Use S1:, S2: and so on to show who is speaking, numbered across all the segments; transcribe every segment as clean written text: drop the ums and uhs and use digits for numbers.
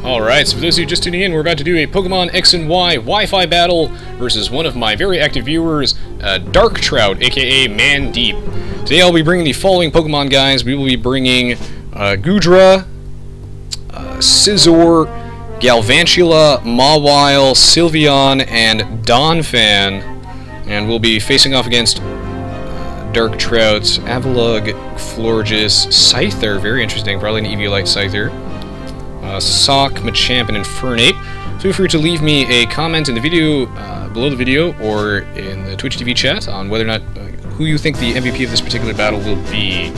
S1: Alright, so for those of you just tuning in, we're about to do a Pokemon X and Y Wi-Fi battle versus one of my very active viewers, Darktrout, aka Man Deep. Today I'll be bringing the following Pokemon, guys. We will be bringing Goodra, Scizor, Galvantula, Mawile, Sylveon, and Donphan. And we'll be facing off against Darktrout, Avalugg, Florges, Scyther, very interesting, probably an Eviolite Scyther. Sock, Machamp, and Infernape. Feel free to leave me a comment in the video, below the video, or in the Twitch TV chat on whether or not who you think the MVP of this particular battle will be.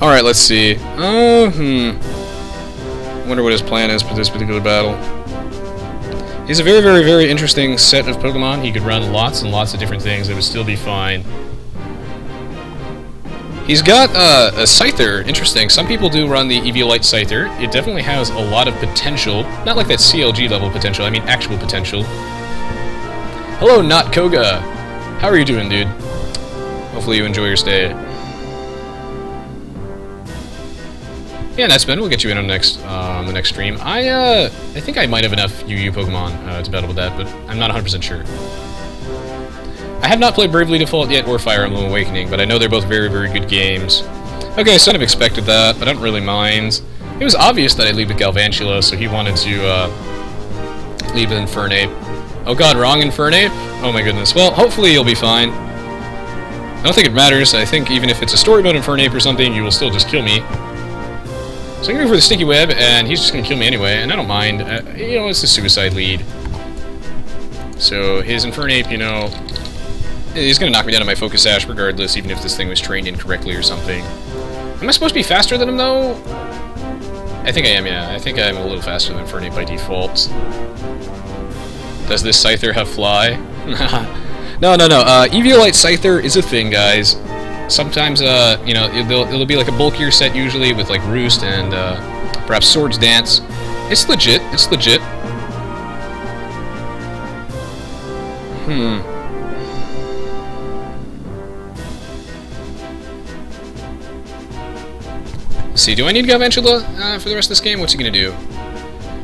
S1: Alright, let's see. Wonder what his plan is for this particular battle. He's a very, very, very interesting set of Pokemon. He could run lots and lots of different things. It would still be fine. He's got a Scyther. Interesting. Some people do run the Eviolite Scyther. It definitely has a lot of potential. Not like that CLG level potential, I mean actual potential. Hello, Not Koga. How are you doing, dude? Hopefully you enjoy your stay. Yeah, that's Ben. We'll get you in on the next stream. I think I might have enough UU Pokemon to battle with that, but I'm not 100% sure. I have not played Bravely Default yet or Fire Emblem Awakening, but I know they're both very, very good games. Okay, I sort of expected that, but I don't really mind. It was obvious that I'd lead with Galvantula, so he wanted to lead with Infernape. Oh god, wrong Infernape? Oh my goodness. Well, hopefully you'll be fine. I don't think it matters. I think even if it's a story mode Infernape or something, you will still just kill me. So I'm going to go for the Sticky Web, and he's just going to kill me anyway, and I don't mind. You know, it's a suicide lead. So his Infernape, you know, he's going to knock me down to my Focus Sash regardless, even if this thing was trained incorrectly or something. Am I supposed to be faster than him, though? I think I am, yeah. I think I'm a little faster than Infernape by default. Does this Scyther have Fly? No. Eviolite Scyther is a thing, guys. Sometimes, you know, it'll be like a bulkier set usually with, like, Roost and, perhaps Swords Dance. It's legit. It's legit. Let's see, do I need Galvantula for the rest of this game? What's he gonna do?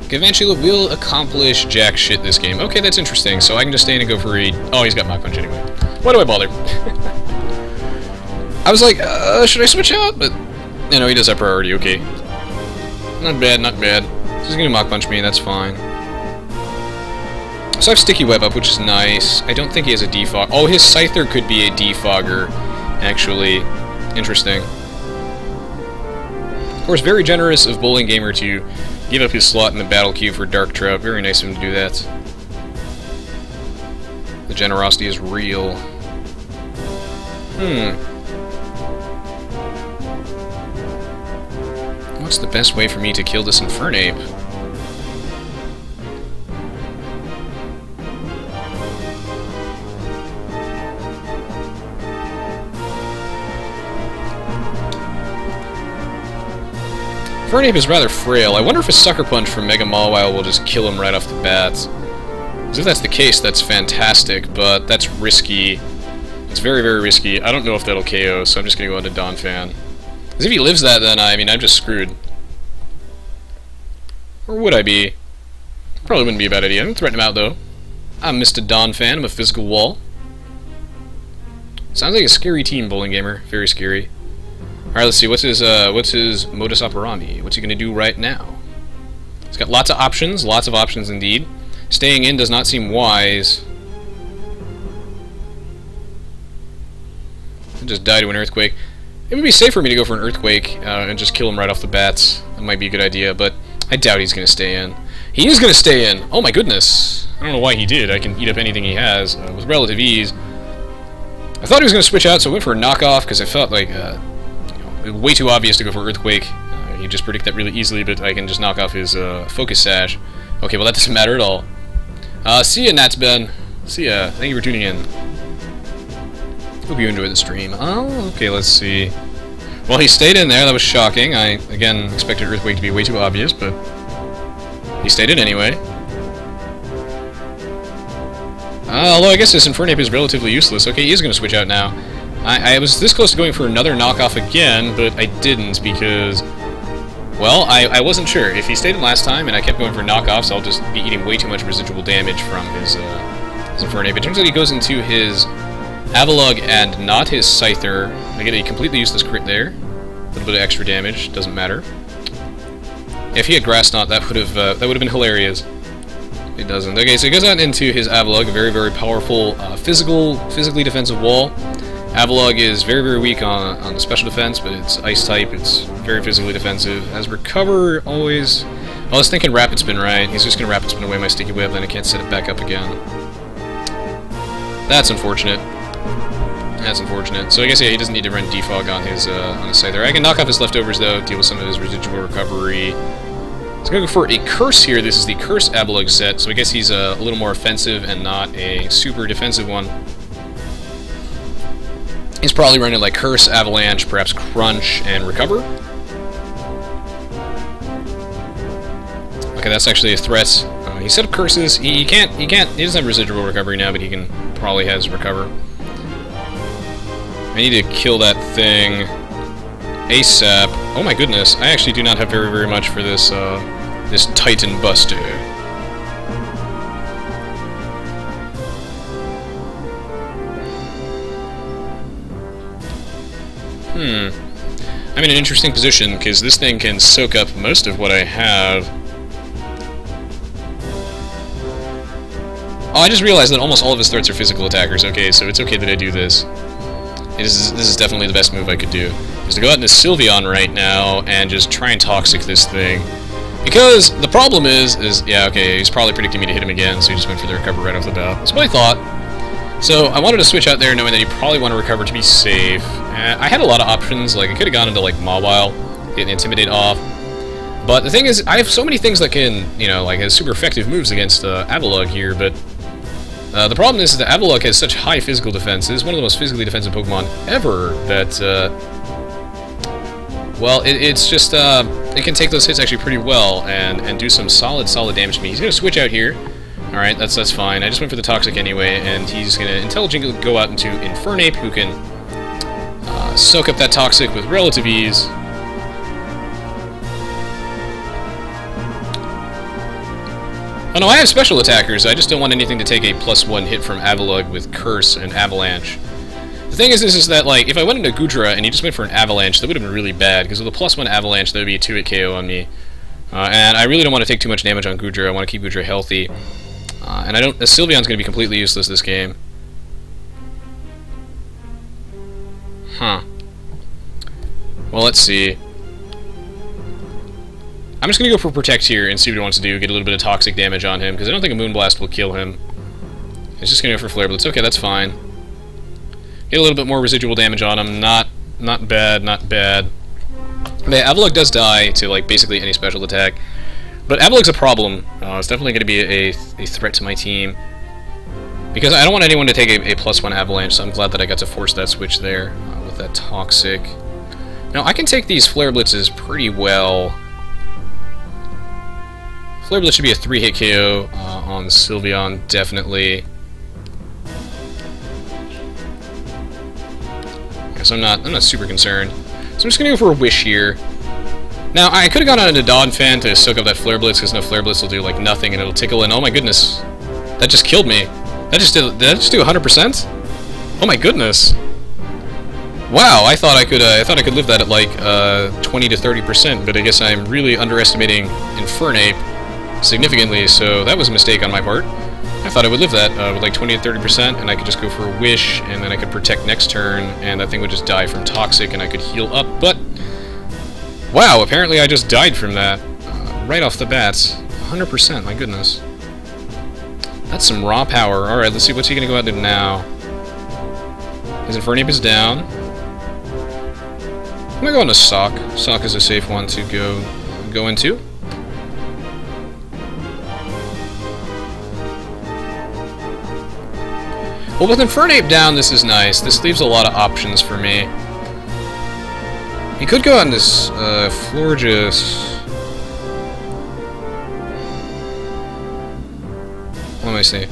S1: Galvantula will accomplish jack shit this game. Okay, that's interesting. So I can just stay in and go for a... Oh, he's got Mach Punch anyway. Why do I bother? I was like, should I switch out? But, you know, he does have priority, okay. Not bad, not bad. So he's gonna Mach Punch me, that's fine. So I have Sticky Web up, which is nice. I don't think he has a defog. Oh, his Scyther could be a defogger, actually. Interesting. Of course, very generous of Bowling Gamer to give up his slot in the battle queue for Darktrout. Very nice of him to do that. The generosity is real. What's the best way for me to kill this Infernape? Infernape is rather frail. I wonder if a Sucker Punch from Mega Mawile will just kill him right off the bat. Because if that's the case, that's fantastic, but that's risky. It's very, very risky. I don't know if that'll KO, so I'm just going to go into Donphan. Because if he lives that, then, I mean, I'm just screwed. Or would I be? Probably wouldn't be a bad idea. I'm going to threaten him out, though. I'm Mr. Donphan. I'm a physical wall. Sounds like a scary team, Bowling Gamer. Very scary. Alright, let's see, what's his modus operandi? What's he gonna do right now? He's got lots of options indeed. Staying in does not seem wise. I'll just die to an Earthquake. It would be safe for me to go for an Earthquake and just kill him right off the bat. That might be a good idea, but I doubt he's gonna stay in. He is gonna stay in! Oh my goodness! I don't know why he did. I can eat up anything he has with relative ease. I thought he was gonna switch out, so I went for a knockoff because I felt like way too obvious to go for Earthquake. You just predict that really easily, but I can just knock off his Focus Sash. Okay, well that doesn't matter at all. See ya, Nats Ben. See ya. Thank you for tuning in. Hope you enjoyed the stream. Oh, okay, let's see. Well, he stayed in there. That was shocking. I, again, expected Earthquake to be way too obvious, but he stayed in anyway. Although I guess this Infernape is relatively useless. Okay, he is going to switch out now. I was this close to going for another knockoff again, but I didn't because... Well, I wasn't sure. If he stayed in last time and I kept going for knockoffs, I'll just be eating way too much residual damage from his Infernape. It turns out he goes into his Avalugg and not his Scyther. I get a completely useless crit there. A little bit of extra damage, doesn't matter. If he had Grass Knot, that would have been hilarious. He doesn't. Okay, so he goes out into his Avalugg, a very, very powerful physically defensive wall. Avalugg is very, very weak on the special defense, but it's Ice type, it's very physically defensive. Has Recover always... I was thinking Rapid Spin, right? He's just going to Rapid Spin away my Sticky Web, then I can't set it back up again. That's unfortunate. That's unfortunate. So I guess, yeah, he doesn't need to run Defog on his Scyther. I can knock off his leftovers, though, deal with some of his residual recovery. He's going to go for a Curse here. This is the Curse Avalugg set, so I guess he's a little more offensive and not a super defensive one. He's probably running like Curse, Avalanche, perhaps Crunch, and Recover. Okay, that's actually a threat. He set up Curses. He doesn't have residual recovery now, but he can probably has Recover. I need to kill that thing ASAP. Oh my goodness, I actually do not have very, very much for this, this Titan Buster. I'm in an interesting position, because this thing can soak up most of what I have. Oh, I just realized that almost all of his threats are physical attackers. Okay, so it's okay that I do this. This is definitely the best move I could do. Is to go out into Sylveon right now and just try and Toxic this thing. Because the problem is yeah, okay, he's probably predicting me to hit him again, so he just went for the Recover right off the bat. That's what I thought. So I wanted to switch out there knowing that he probably want to Recover to be safe. I had a lot of options, like I could have gone into like Mawile, get Intimidate off. But the thing is, I have so many things that can, you know, like has super effective moves against Avalugg here, but the problem is that Avalugg has such high physical defense. It is one of the most physically defensive Pokemon ever that, well, it's just, it can take those hits actually pretty well and do some solid damage to me. He's going to switch out here. Alright, that's fine. I just went for the Toxic anyway, and he's going to intelligently go out into Infernape, who can soak up that Toxic with relative ease. Oh no, I have special attackers. I just don't want anything to take a +1 hit from Avalugg with Curse and Avalanche. The thing is that, like, if I went into Goodra and he just went for an Avalanche, that would have been really bad, because with a +1 Avalanche, that would be a 2-hit KO on me. And I really don't want to take too much damage on Goodra. I want to keep Goodra healthy. And Sylveon's going to be completely useless this game. Huh. Well, let's see. I'm just going to go for Protect here and see what he wants to do, get a little bit of toxic damage on him, because I don't think a Moonblast will kill him. It's just going to go for Flare Blitz. Okay, that's fine. Get a little bit more residual damage on him. Not bad, not bad. But yeah, Avalugg does die to, like, basically any special attack. But Avalugg's a problem. It's definitely going to be a threat to my team. Because I don't want anyone to take a +1 Avalanche, so I'm glad that I got to force that switch there with that Toxic. Now, I can take these Flare Blitzes pretty well. Flare Blitz should be a 3-hit KO on Sylveon, definitely. Yeah, so I'm not super concerned. So I'm just gonna go for a Wish here. Now, I could have gone on into Donphan to soak up that Flare Blitz, because no Flare Blitz will do like nothing, and it'll tickle in. Oh my goodness, that just killed me. Did that just do 100%? Oh my goodness. Wow, I thought I could live that at like 20 to 30%, but I guess I'm really underestimating Infernape significantly, so that was a mistake on my part. I thought I would live that with like 20 to 30%, and I could just go for a Wish, and then I could Protect next turn, and that thing would just die from Toxic, and I could heal up, but... Wow, apparently I just died from that right off the bat. 100%, my goodness. That's some raw power. Alright, let's see, what's he gonna go out and do now? His Infernape is down. I'm gonna go into Sock. Sock is a safe one to go into. Well, with Infernape down, this is nice. This leaves a lot of options for me. He could go on this Florges. Let me see.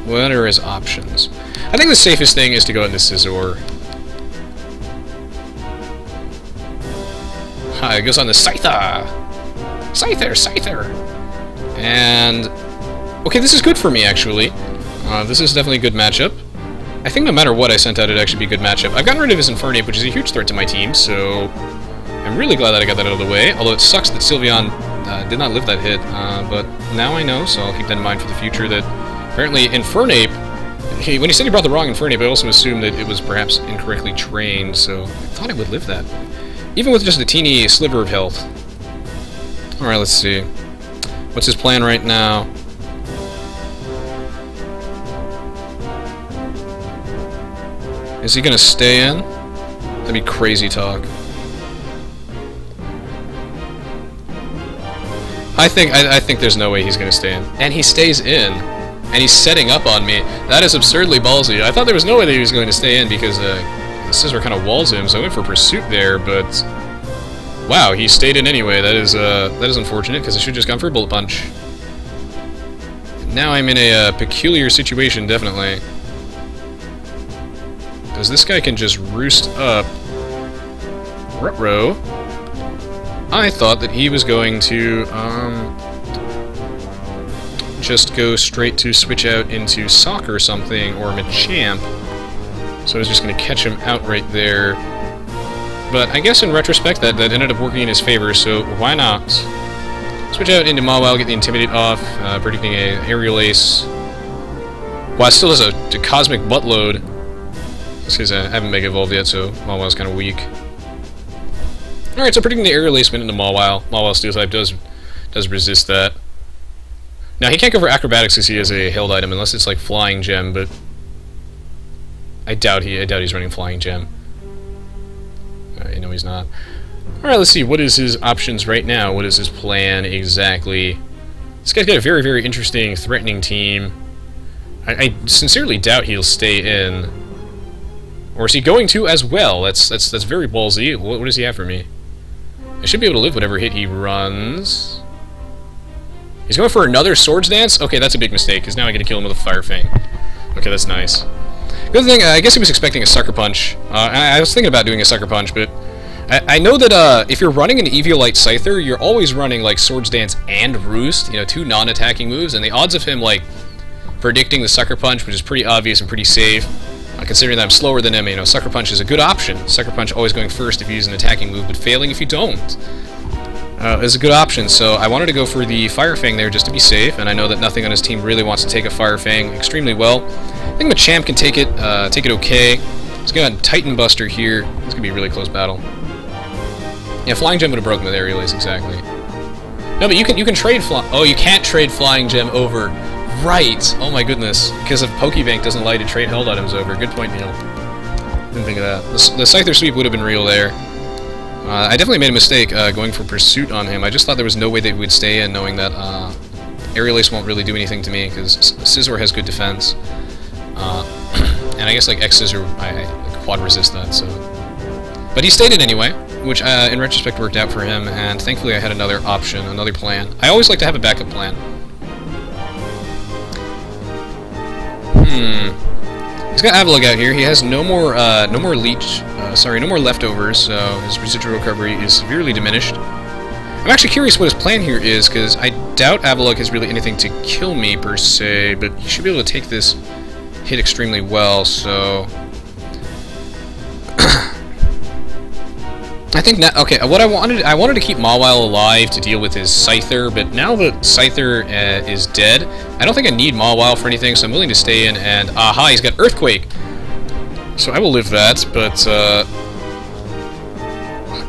S1: What are his options? I think the safest thing is to go into Scizor. It goes on the Scyther! Scyther! And... okay, this is good for me, actually. This is definitely a good matchup. I think no matter what I sent out, it'd actually be a good matchup. I've gotten rid of his Infernape, which is a huge threat to my team, so... I'm really glad that I got that out of the way, although it sucks that Sylveon did not live that hit, but now I know, so I'll keep that in mind for the future, that apparently Infernape... when he said he brought the wrong Infernape, I also assumed that it was perhaps incorrectly trained, so I thought it would live that. Even with just a teeny sliver of health. Alright, let's see. What's his plan right now? Is he gonna stay in? That'd be crazy talk. I think there's no way he's gonna stay in. And he stays in. And he's setting up on me. That is absurdly ballsy. I thought there was no way that he was going to stay in because Scizor kind of walls him, so I went for Pursuit there, but... wow, he stayed in anyway. That is unfortunate, because I should have just gone for a Bullet Punch. Now I'm in a peculiar situation, definitely. Because this guy can just roost up. Ruh-roh. I thought that he was going to, just go straight to switch out into Soccer or something, or Machamp. So I was just going to catch him out right there. But I guess in retrospect that ended up working in his favor, so why not? Switch out into Mawile, get the Intimidate off, predicting a Aerial Ace. Well, it still has a Cosmic Buttload. Just because I haven't Mega Evolved yet, so Mawile's kind of weak. Alright, so predicting the Aerial Ace went into Mawile. Mawile Steel type does resist that. Now, he can't go for Acrobatics because he has a held item, unless it's like Flying Gem, but I doubt he's running Flying Gem. No, he's not. Alright, let's see, what is his options right now? What is his plan exactly? This guy's got a very, very interesting, threatening team. I sincerely doubt he'll stay in. Or is he going to as well? That's very ballsy. What does he have for me? I should be able to live whatever hit he runs. He's going for another Swords Dance? Okay, that's a big mistake, because now I get to kill him with a Fire Fang. Okay, that's nice. Good thing, I guess he was expecting a Sucker Punch. I was thinking about doing a Sucker Punch, but I know that if you're running an Eviolite Scyther, you're always running like Swords Dance and Roost, you know, two non-attacking moves, and the odds of him like predicting the Sucker Punch, which is pretty obvious and pretty safe, considering that I'm slower than him, you know, Sucker Punch is a good option. Sucker Punch always going first if you use an attacking move, but failing if you don't. Is a good option, so I wanted to go for the Fire Fang there just to be safe, and I know that nothing on his team really wants to take a Fire Fang extremely well. I think Machamp can take it okay. He's got a Titan Buster here. It's gonna be a really close battle. Yeah, Flying Gem would have broken with Aerial Ace, exactly. No, but you can trade oh, you can't trade Flying Gem over. Right! Oh my goodness. Because of Pokebank doesn't allow you to trade held items over. Good point, Neil. Didn't think of that. The Scyther Sweep would have been real there. I definitely made a mistake going for Pursuit on him. I just thought there was no way they would stay in, knowing that Aerial Ace won't really do anything to me, because Scizor has good defense. And I guess like X-Scissor, I quad resist that, so... But he stayed in anyway, which in retrospect worked out for him, and thankfully I had another option, another plan. I always like to have a backup plan. He's got Avalugg out here. He has no more leech, no more leftovers, so his residual recovery is severely diminished. I'm actually curious what his plan here is, because I doubt Avalugg has really anything to kill me, per se, but he should be able to take this hit extremely well, so... I think now, okay, what I wanted to keep Mawile alive to deal with his Scyther, but now that Scyther is dead, I don't think I need Mawile for anything, so I'm willing to stay in, and aha, he's got Earthquake! So I will live that, but,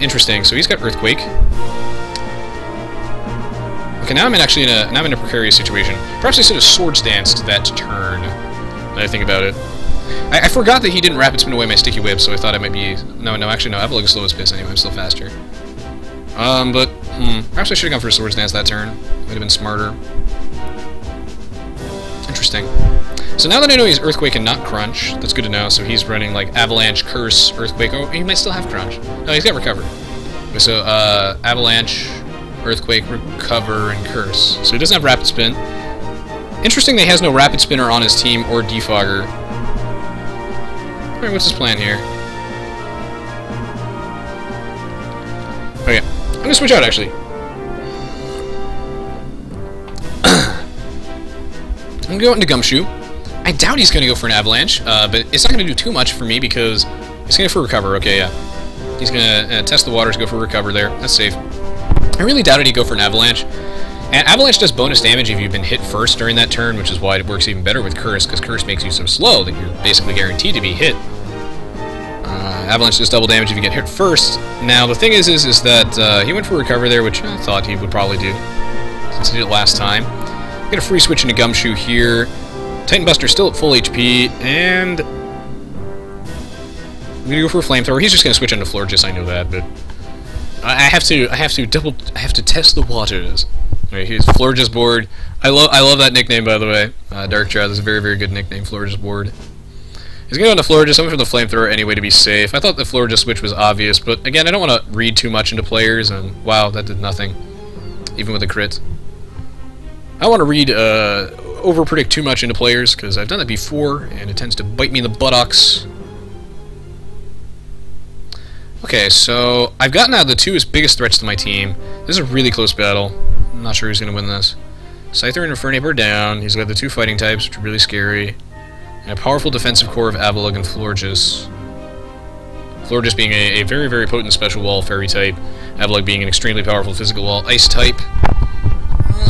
S1: interesting, so he's got Earthquake. Okay, now I'm actually in a precarious situation. Perhaps I should have Swords Danced that turn, now that I think about it. I forgot that he didn't Rapid Spin away my Sticky Whip, so I thought I might be... No, actually, no, Avalugg is slow as piss anyway, I'm still faster. Perhaps I should have gone for a Swords Dance that turn. Would have been smarter. Interesting. So now that I know he's Earthquake and not Crunch, that's good to know, so he's running, like, Avalanche, Curse, Earthquake... Oh, he might still have Crunch. No, he's got Recover. So, Avalanche, Earthquake, Recover, and Curse. So he doesn't have Rapid Spin. Interesting that he has no Rapid Spinner on his team or Defogger. Alright, what's his plan here? Okay, I'm gonna switch out actually. I'm gonna go into Gumshoe. I doubt he's gonna go for an Avalanche, but it's not gonna do too much for me because he's gonna go for Recover. Okay, yeah. He's gonna test the waters, go for Recover there. That's safe. I really doubted he'd go for an Avalanche. And Avalanche does bonus damage if you've been hit first during that turn, which is why it works even better with Curse, because Curse makes you so slow that you're basically guaranteed to be hit. Avalanche does double damage if you get hit first. Now, the thing is that he went for Recover there, which I thought he would probably do, since he did it last time. Get a free switch into Gumshoe here. Titan Buster still at full HP, and I'm gonna go for a Flamethrower. He's just gonna switch into Florges, I know that, but I have to test the waters. Alright, here's Florges board. I love that nickname, by the way. Darktrout is a very, very good nickname, Florges board. He's going to go into Florges. I went for the Flamethrower anyway to be safe. I thought the Florges switch was obvious, but again, I don't want to read too much into players, and wow, that did nothing. Even with a crit. I don't want to read, over-predict too much into players, because I've done that before, and it tends to bite me in the buttocks. Okay, so I've gotten out the two biggest threats to my team. This is a really close battle. I'm not sure who's going to win this. Scyther and Infernape are down. He's got the two fighting types, which are really scary. And a powerful defensive core of Avalugg and Florges. Florges being a very, very potent special wall fairy type. Avalugg being an extremely powerful physical wall ice type.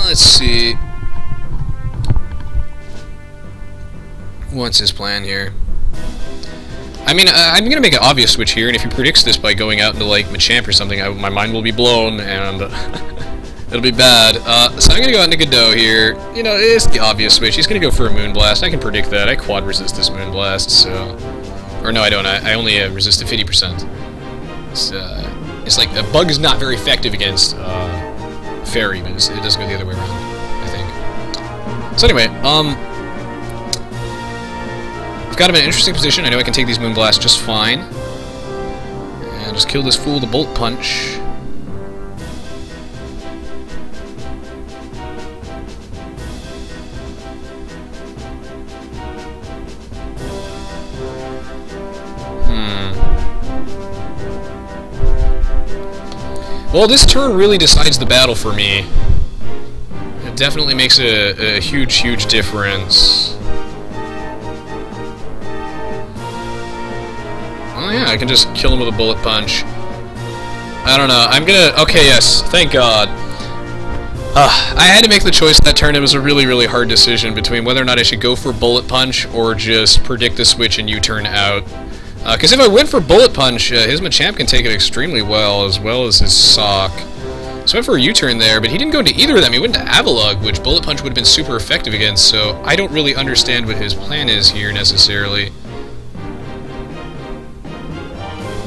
S1: Let's see. What's his plan here? I mean, I'm going to make an obvious switch here, and if he predicts this by going out into, like, Machamp or something, my mind will be blown, and it'll be bad. So I'm going to go out into Godot here. You know, it's the obvious switch. He's going to go for a Moonblast. I can predict that. I quad resist this Moonblast, so... Or no, I don't. I only resist it 50%. It's like, a bug is not very effective against Fairy, but it does go the other way around, I think. So anyway, I've got him in an interesting position. I know I can take these Moonblasts just fine. And just kill this fool with a Bolt Punch. Well, this turn really decides the battle for me. It definitely makes a huge, huge difference. Oh yeah, I can just kill him with a Bullet Punch. I don't know, I'm gonna... Okay, yes, thank God. I had to make the choice that turn. It was a really, really hard decision between whether or not I should go for Bullet Punch or just predict the switch and U-turn out. Because if I went for Bullet Punch, his Machamp can take it extremely well as his Sock. So I went for a U-turn there, but he didn't go into either of them. He went to Avalugg, which Bullet Punch would have been super effective against, so I don't really understand what his plan is here, necessarily.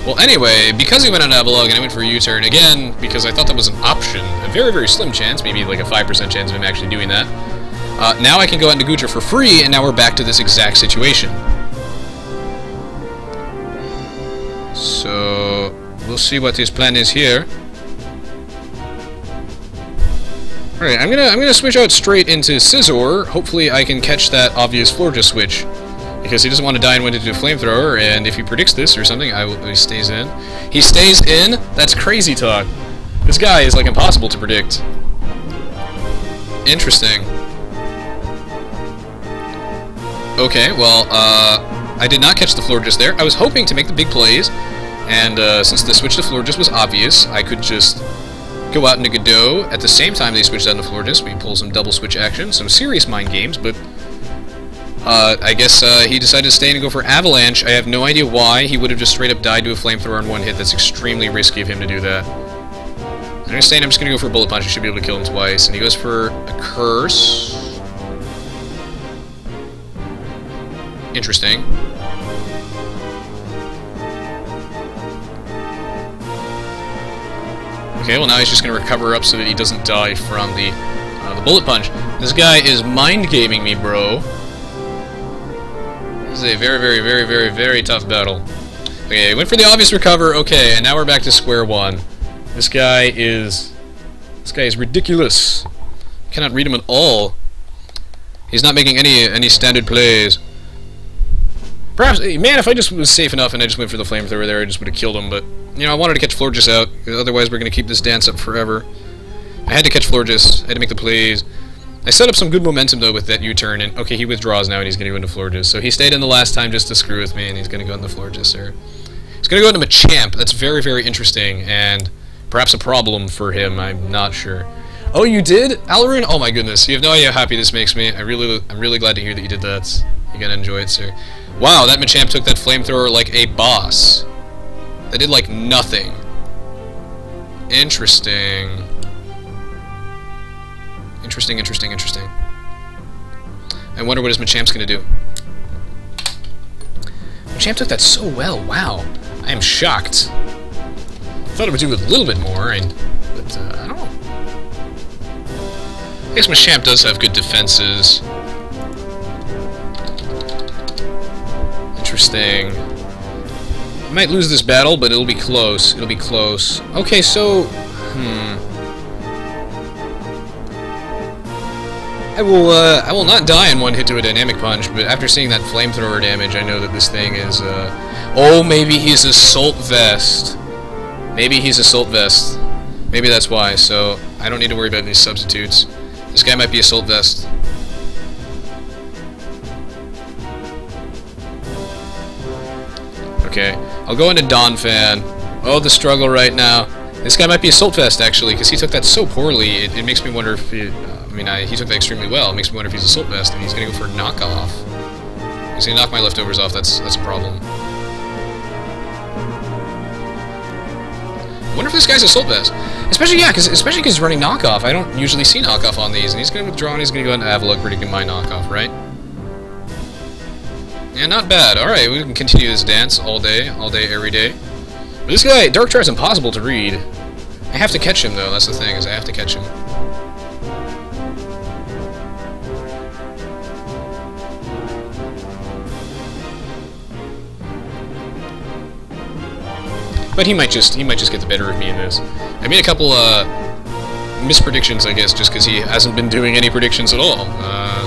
S1: Well, anyway, because he went on Avalugg and I went for a U-turn, again, because I thought that was an option, a very, very slim chance, maybe like a 5% chance of him actually doing that, now I can go out into Guja for free, and now we're back to this exact situation. So, we'll see what his plan is here. Alright, I'm gonna switch out straight into Scizor. Hopefully I can catch that obvious Florges switch. Because he doesn't want to die and went into a Flamethrower, and if he predicts this or something, he stays in. He stays in? That's crazy talk. This guy is, like, impossible to predict. Interesting. Okay, well, I did not catch the Florges there. I was hoping to make the big plays, and since the switch to Florges was obvious, I could just go out into Godot. At the same time they switched out to Florges, we pull some double switch action, some serious mind games, but I guess he decided to stay in and go for Avalanche. I have no idea why. He would have just straight up died to a Flamethrower on one hit. That's extremely risky of him to do that. I'm gonna stay in, I'm just gonna go for a Bullet Punch. I should be able to kill him twice. And he goes for a Curse. Interesting. Okay, well now he's just gonna recover up so that he doesn't die from the Bullet Punch. This guy is mind gaming me, bro. This is a very, very, very, very, very tough battle. Okay, went for the obvious recover. Okay, and now we're back to square one. This guy is ridiculous. Cannot read him at all. He's not making any standard plays. Perhaps, man, if I just was safe enough and I just went for the flamethrower there, I just would have killed him, but, you know, I wanted to catch Florges out, otherwise we're going to keep this dance up forever. I had to catch Florges, I had to make the plays. I set up some good momentum, though, with that U-turn, and, okay, he withdraws now, and he's going to go into Florges, so he stayed in the last time just to screw with me, and he's going to go into Florges, sir. He's going to go into Machamp. That's very, very interesting, and perhaps a problem for him, I'm not sure. Oh, you did? Alaroon? Oh my goodness, you have no idea how happy this makes me. I'm really glad to hear that you did that. You're going to enjoy it, sir. Wow, that Machamp took that flamethrower like a boss. That did like nothing. Interesting. Interesting. I wonder what his Machamp's gonna do. Machamp took that so well, wow. I am shocked. Thought it would do a little bit more, but I don't know. I guess Machamp does have good defenses. Interesting. I might lose this battle, but it'll be close. It'll be close. Okay, so... I will not die in one hit to a dynamic punch, but after seeing that flamethrower damage, I know that this thing is, oh, maybe he's Assault Vest. Maybe he's Assault Vest. Maybe that's why, so I don't need to worry about any substitutes. This guy might be Assault Vest. Okay, I'll go into Donphan. Oh, the struggle right now. This guy might be Assault Vest, actually, because he took that so poorly. It makes me wonder if he... he took that extremely well. It makes me wonder if he's Assault Vest, and he's going to go for a knockoff. He's going to knock my leftovers off. That's a problem. I wonder if this guy's Assault Vest. Especially because he's running knockoff. I don't usually see knockoff on these, and he's going to withdraw, and he's going to go into Avalugg, predicting my knockoff, right? Yeah, not bad. Alright, we can continue this dance all day, every day. But this guy, Darktrout's impossible to read. I have to catch him, though. That's the thing, is I have to catch him. But he might just get the better of me in this. I made a couple mispredictions, I guess, just because he hasn't been doing any predictions at all.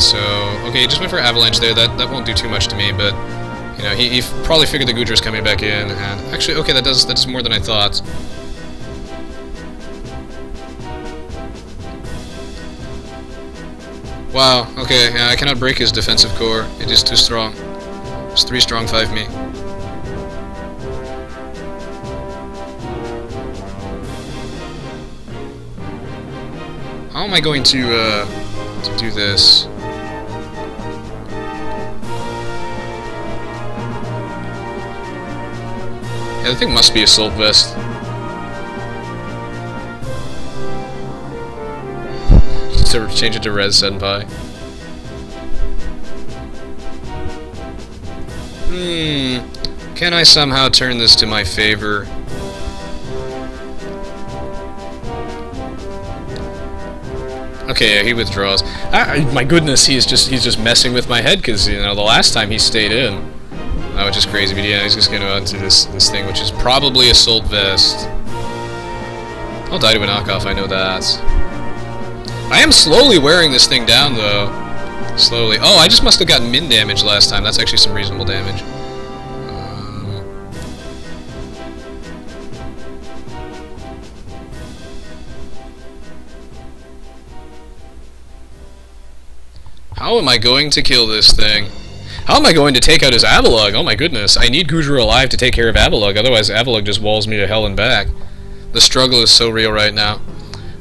S1: So okay, he just went for Avalanche there. That won't do too much to me, but you know, he probably figured the Gudra's coming back in, and actually, okay, that's more than I thought. Wow. Okay, yeah, I cannot break his defensive core. It is too strong. It's 3 strong, 5 me. How am I going to do this? Yeah, the thing must be Assault Vest. So change it to Res Senpai. Can I somehow turn this to my favor? Okay, yeah, he withdraws. My goodness, he's just messing with my head, because, you know, the last time he stayed in. Which is crazy, but yeah, he's just going to go into this thing, which is probably Assault Vest. I'll die to a knockoff, I know that. I am slowly wearing this thing down, though. Slowly. Oh, I just must have gotten min damage last time. That's actually some reasonable damage. How am I going to kill this thing? How am I going to take out his Avalugg? Oh my goodness, I need Gudra alive to take care of Avalugg, otherwise Avalugg just walls me to hell and back. The struggle is so real right now.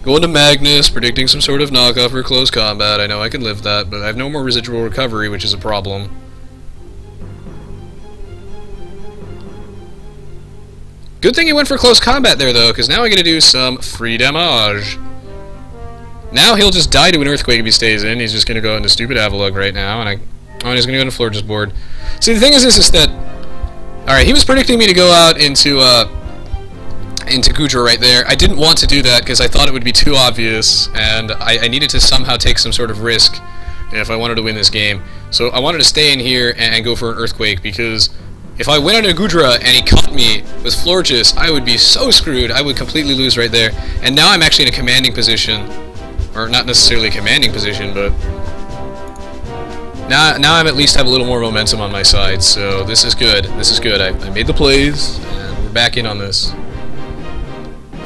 S1: Going to Magnus, predicting some sort of knockoff or close combat. I know I can live that, but I have no more residual recovery, which is a problem. Good thing he went for close combat there, though, because now I get to do some free damage. Now he'll just die to an Earthquake if he stays in. He's just going to go into stupid Avalugg right now, and he's going to go into Florges board. See, the thing is that... Alright, he was predicting me to go out into Gudra right there. I didn't want to do that because I thought it would be too obvious, and I needed to somehow take some sort of risk if I wanted to win this game. So I wanted to stay in here and go for an Earthquake, because if I went on a Gudra and he caught me with Florges, I would be so screwed. I would completely lose right there. And now I'm actually in a commanding position. Or not necessarily a commanding position, but Now I'm at least have a little more momentum on my side, so this is good. This is good. I made the plays, and we're back in on this.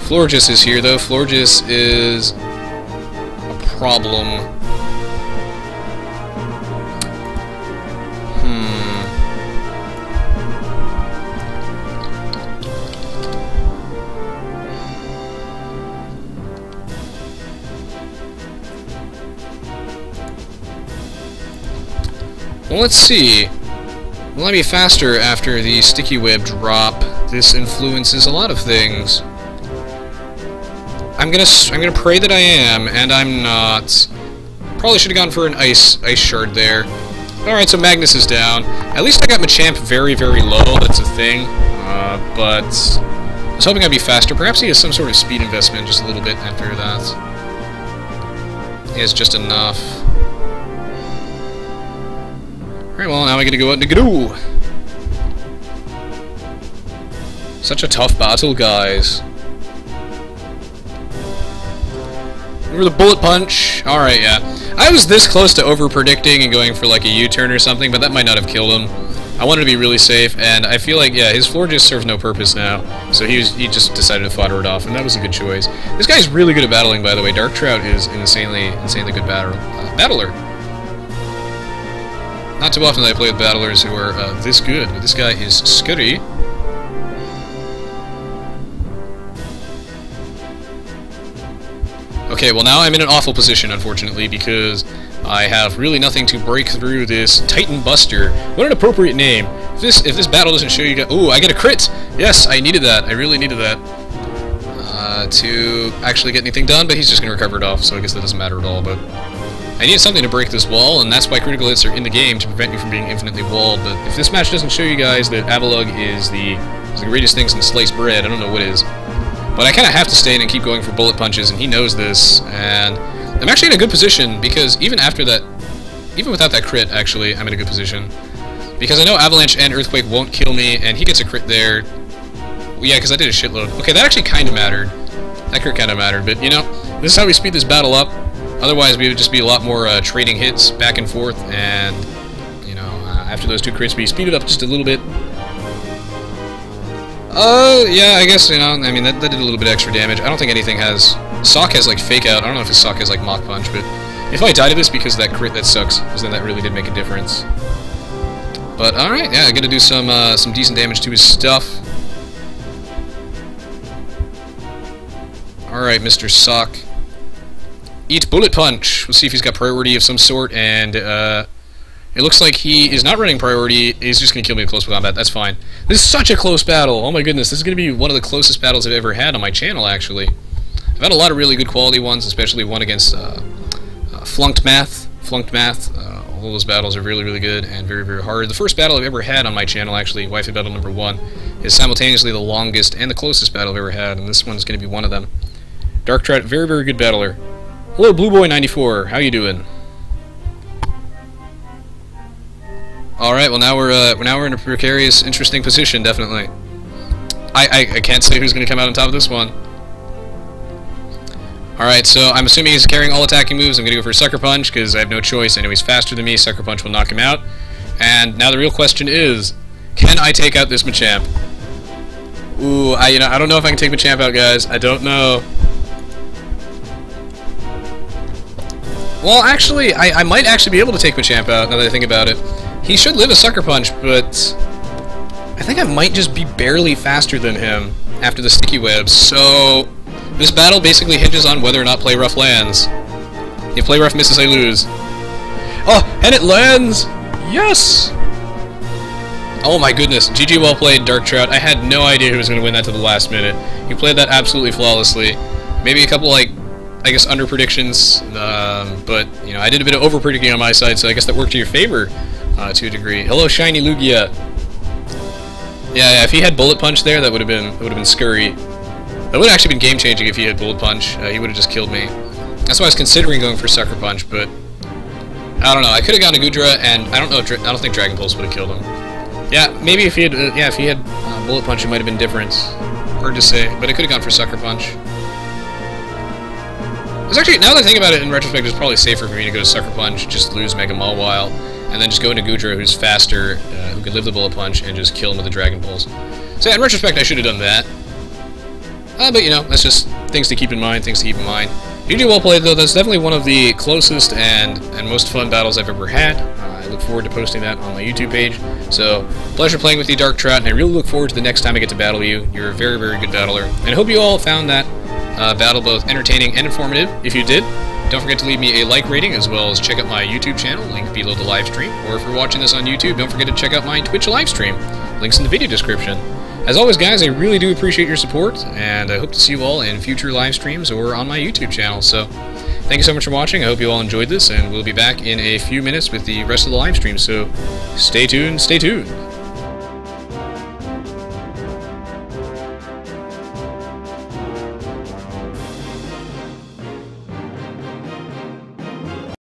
S1: Florges is here, though. Florges is a problem. Well, let's see. Will I be faster after the sticky web drop? This influences a lot of things. I'm gonna pray that I am, and I'm not. Probably should have gone for an ice shard there. Alright, so Magnus is down. At least I got Machamp very, very low, that's a thing. But I was hoping I'd be faster. Perhaps he has some sort of speed investment just a little bit after that. He has just enough. Alright, well, now I gotta go out and go. Such a tough battle, guys. Remember the bullet punch? Alright, yeah. I was this close to over-predicting and going for like a U-turn or something, but that might not have killed him. I wanted to be really safe, and I feel like, yeah, his floor just serves no purpose now. So he just decided to fodder it off, and that was a good choice. This guy's really good at battling, by the way. Darktrout is insanely good battler. Not too often that I play with battlers who are this good, but this guy is scary. Okay, well now I'm in an awful position, unfortunately, because I have really nothing to break through this Titan Buster. What an appropriate name. If this battle doesn't show you guys... Ooh, I get a crit! Yes, I needed that. I really needed that. To actually get anything done, but he's just going to recover it off, so I guess that doesn't matter at all, but... I need something to break this wall, and that's why critical hits are in the game, to prevent me from being infinitely walled, but if this match doesn't show you guys that Avalugg is the greatest thing since sliced bread, I don't know what is. But I kind of have to stay in and keep going for bullet punches, and he knows this, and I'm actually in a good position, because even after that, even without that crit, actually, I'm in a good position. Because I know Avalanche and Earthquake won't kill me, and he gets a crit there. Well, yeah, because I did a shitload. Okay, that actually kind of mattered. That crit kind of mattered, but, you know, this is how we speed this battle up. Otherwise, we would just be a lot more trading hits back and forth, and, you know, after those two crits, we speed it up just a little bit. Yeah, I guess, you know, I mean, that did a little bit extra damage. I don't think anything has... Sock has, like, Fake Out. I don't know if his Sock has, like, Mach Punch, but if I died of this because of that crit, that sucks, because then that really did make a difference. But, alright, yeah, I gotta do some decent damage to his stuff. Alright, Mr. Sock. Eat Bullet Punch. We'll see if he's got priority of some sort, and it looks like he is not running priority. He's just going to kill me in close combat. That's fine. This is such a close battle. Oh my goodness, this is going to be one of the closest battles I've ever had on my channel, actually. I've had a lot of really good quality ones, especially one against Flunked Math. All those battles are really, really good and very, very hard. The first battle I've ever had on my channel, actually, Wifi Battle number 1, is simultaneously the longest and the closest battle I've ever had, and this one's going to be one of them. Darktrout, very, very good battler. Hello, Blue Boy 94. How you doing? All right. Well, now we're in a precarious, interesting position. Definitely. I can't say who's going to come out on top of this one. All right. So I'm assuming he's carrying all attacking moves. I'm going to go for a Sucker Punch because I have no choice. I know he's faster than me. Sucker Punch will knock him out. And now the real question is, can I take out this Machamp? Ooh, I don't know if I can take Machamp out, guys. I don't know. Well, actually, I might actually be able to take Machamp out, now that I think about it. He should live a Sucker Punch, but I think I might just be barely faster than him after the Sticky Webs, so this battle basically hinges on whether or not Play Rough lands. If Play Rough misses, I lose. Oh, and it lands! Yes! Oh my goodness, GG well played, Darktrout. I had no idea who was going to win that to the last minute. You played that absolutely flawlessly. Maybe a couple, like, I guess under predictions, but you know I did a bit of over predicting on my side, so I guess that worked to your favor to a degree. Hello, Shiny Lugia. Yeah, if he had Bullet Punch there, that would have been scurry. That would have actually been game changing if he had Bullet Punch. He would have just killed me. That's why I was considering going for Sucker Punch, but I don't know. I could have gone to Goodra, and I don't think Dragon Pulse would have killed him. Yeah, maybe if he had Bullet Punch, it might have been different. Hard to say, but I could have gone for Sucker Punch. It's actually, now that I think about it in retrospect, it's probably safer for me to go to Sucker Punch, just lose Mega Mawile, and then just go into Goodra, who's faster, who can live the bullet punch, and just kill him with the Dragon Pulse. So yeah, in retrospect, I should have done that. But you know, that's just things to keep in mind, You do well played, though. That's definitely one of the closest and most fun battles I've ever had. I look forward to posting that on my YouTube page. So, pleasure playing with you, Darktrout, and I really look forward to the next time I get to battle you. You're a very, very good battler. And I hope you all found that battle both entertaining and informative. If you did, don't forget to leave me a like rating, as well as check out my YouTube channel, link below the live stream. Or if you're watching this on YouTube, don't forget to check out my Twitch live stream. Links in the video description. As always, guys, I really do appreciate your support, and I hope to see you all in future live streams or on my YouTube channel. So, thank you so much for watching. I hope you all enjoyed this, and we'll be back in a few minutes with the rest of the live stream. So, stay tuned, stay tuned.